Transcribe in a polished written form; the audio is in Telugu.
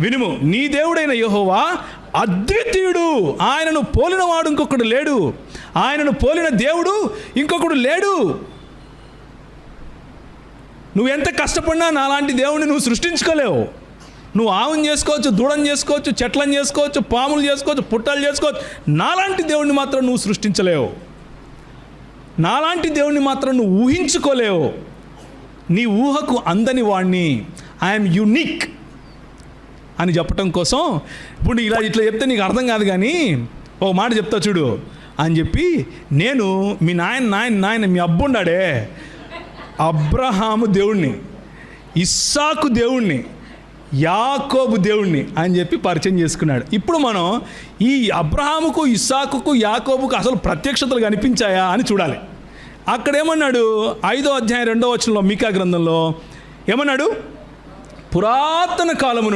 వినుము, నీ దేవుడైన యెహోవా అద్వితీయుడు, ఆయనను పోలినవాడు ఇంకొకడు లేడు, ఆయనను పోలిన దేవుడు ఇంకొకడు లేడు. నువ్వు ఎంత కష్టపడినా నాలాంటి దేవుడిని నువ్వు సృష్టించుకోలేవు. నువ్వు ఆవుని చేసుకోవచ్చు, దూడని చేసుకోవచ్చు, చెట్లను చేసుకోవచ్చు, పాములు చేసుకోవచ్చు, పుట్టలు చేసుకోవచ్చు, నాలాంటి దేవుడిని మాత్రం నువ్వు సృష్టించలేవు. నాలాంటి దేవుడిని మాత్రం నువ్వు ఊహించుకోలేవు. నీ ఊహకు అందని వాడిని, ఐఎమ్ యూనిక్ అని చెప్పటం కోసం ఇప్పుడు ఇట్లా చెప్తే నీకు అర్థం కాదు, కానీ ఒక మాట చెప్తా చూడు అని చెప్పి, నేను మీ నాయన మీ అబ్బుండాడే అబ్రహాము దేవుణ్ణి, ఇస్సాకు దేవుణ్ణి, యాకోబు దేవుణ్ణి అని చెప్పి పరిచయం చేసుకున్నాడు. ఇప్పుడు మనం ఈ అబ్రహాముకు, ఇస్సాకుకు, యాకోబుకు అసలు ప్రత్యక్షతలు కనిపించాయా అని చూడాలి. అక్కడేమన్నాడు 5వ అధ్యాయం 2వ వచనంలో మీకా గ్రంథంలో ఏమన్నాడు? పురాతన కాలము